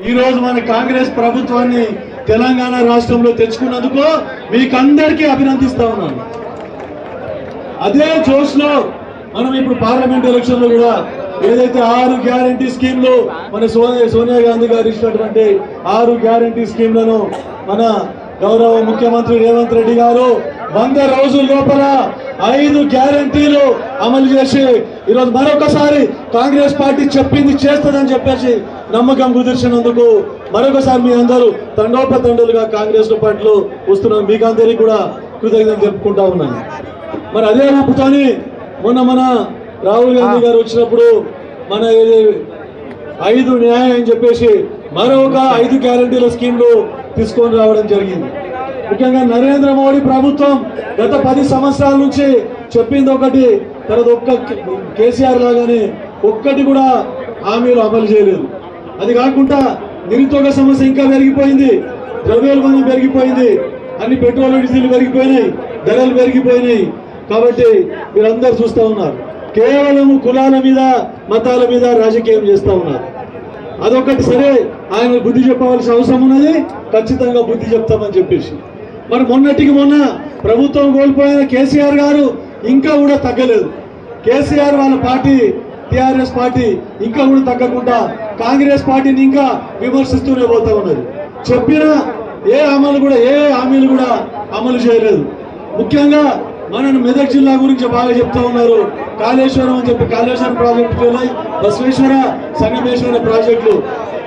ఈ రోజు మన కాంగ్రెస్ ప్రభుత్వాన్ని తెలంగాణ రాష్ట్రంలో తెచ్చుకున్నందుకు మీకందరికీ అభినందిస్తా ఉన్నాను. అదే జోష్ లో మనం ఇప్పుడు పార్లమెంట్ ఎలక్షన్ లో కూడా ఏదైతే 6 గ్యారంటీ స్కీమ్లు మన సోనియా గాంధీ గారు ఇచ్చినటువంటి 6 గ్యారంటీ స్కీమ్లను మన గౌరవ ముఖ్యమంత్రి రేవంత్ రెడ్డి గారు 100 రోజుల లోపల 5 గ్యారంటీలు అమలు చేసి ఈరోజు మరొకసారి కాంగ్రెస్ పార్టీ చెప్పింది చేస్తుందని చెప్పేసి నమ్మకం కుదిర్చినందుకు మరొకసారి మీ అందరూ తండోపతండులుగా కాంగ్రెస్ పార్టీలో వస్తున్న మీకు అందరికీ కూడా కృతజ్ఞతలు చెప్పుకుంటా ఉన్నాను. మరి అదే రూపుతోని మన రాహుల్ గాంధీ గారు వచ్చినప్పుడు మన 5 న్యాయం అని చెప్పేసి మరొక 5 గ్యారంటీల స్కీమ్లు తీసుకొని రావడం జరిగింది. ముఖ్యంగా నరేంద్ర మోడీ ప్రభుత్వం గత 10 సంవత్సరాల నుంచి చెప్పింది ఒకటి, తర్వాత కేసీఆర్ లాగానే ఒక్కటి కూడా హామీలు అమలు చేయలేదు. అది కాకుండా నిరుద్యోగ సమస్య ఇంకా పెరిగిపోయింది, ద్రవ్యోల్బణం పెరిగిపోయింది, అన్ని పెట్రోల్ డీజిల్ పెరిగిపోయినాయి, ధరలు పెరిగిపోయినాయి. కాబట్టి మీరందరూ చూస్తూ ఉన్నారు, కేవలం కులాల మీద మతాల మీద రాజకీయం చేస్తూ ఉన్నారు. అదొకటి సరే, ఆయన బుద్ధి చెప్పవలసిన అవసరం ఉన్నది, ఖచ్చితంగా బుద్ధి చెప్తామని చెప్పేసి. మరి మొన్నటికి మొన్న ప్రభుత్వం కోల్పోయిన కేసీఆర్ గారు ఇంకా కూడా తగ్గలేదు. కేసీఆర్ వాళ్ళ పార్టీ టీఆర్ఎస్ పార్టీ ఇంకా కూడా తగ్గకుండా కాంగ్రెస్ పార్టీని ఇంకా విమర్శిస్తూనే పోతా ఉన్నది. చెప్పిన ఏ హామీలు కూడా అమలు చేయలేదు. ముఖ్యంగా మన మెదక్ జిల్లా గురించి బాగా చెప్తా ఉన్నారు. కాళేశ్వరం అని చెప్పి కాళేశ్వరం ప్రాజెక్టు ఫెయిల్, బసవేశ్వర సంగమేశ్వర ప్రాజెక్టులు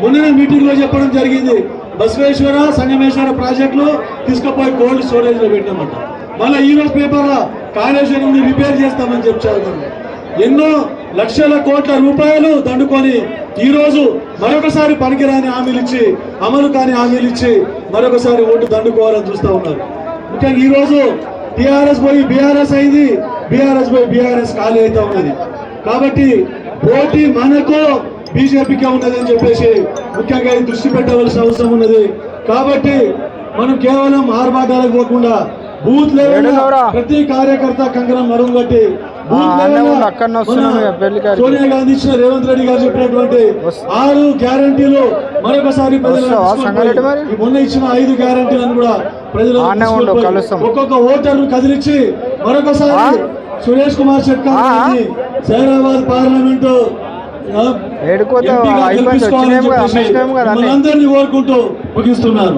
మొన్న మీటింగ్ లో చెప్పడం జరిగింది. బసవేశ్వర సంగమేశ్వర ప్రాజెక్టులు తీసుకుపోయి కోల్డ్ స్టోరేజ్ లో పెట్టామంట. మళ్ళీ ఈ రోజు పేపర్లో కాళేశ్వరం రిపేర్ చేస్తామని చెప్పారు. ఎన్నో లక్షల కోట్ల రూపాయలు దండుకొని ఈ రోజు మరొకసారి పనికిరాని హామీలు ఇచ్చి, అమలు కాని హామీలు ఇచ్చి మరొకసారి ఓటు దండుకోవాలని చూస్తూ ఉన్నారు. ముఖ్యంగా ఈ రోజు టీఆర్ఎస్ పోయి బీఆర్ఎస్ అయింది, బీఆర్ఎస్ పోయి బీఆర్ఎస్ ఖాళీ అయితే ఉన్నది. కాబట్టి పోటీ మనకు బీజేపీకే ఉన్నది అని చెప్పేసి ముఖ్యంగా దృష్టి పెట్టవలసిన అవసరం ఉన్నది. కాబట్టి మనం కేవలం ఆర్భాటాలకు పోకుండా బూత్ లెవెల్ ప్రతి కార్యకర్త కంకణం నడుము కట్టి సోనియా గాంధీ ఇచ్చిన రేవంత్ రెడ్డి గారు చెప్పినటువంటి 6 గ్యారంటీలు మరొకసారి మొన్న ఇచ్చిన 5 గ్యారంటీలను కూడా ప్రజలు ఒక్కొక్క ఓటర్ను కదిలించి మరొకసారి సురేష్ కుమార్ షెట్కార్ సైరాబాద్ పార్లమెంటు అందరినీ కోరుకుంటూ ముగిస్తున్నాను.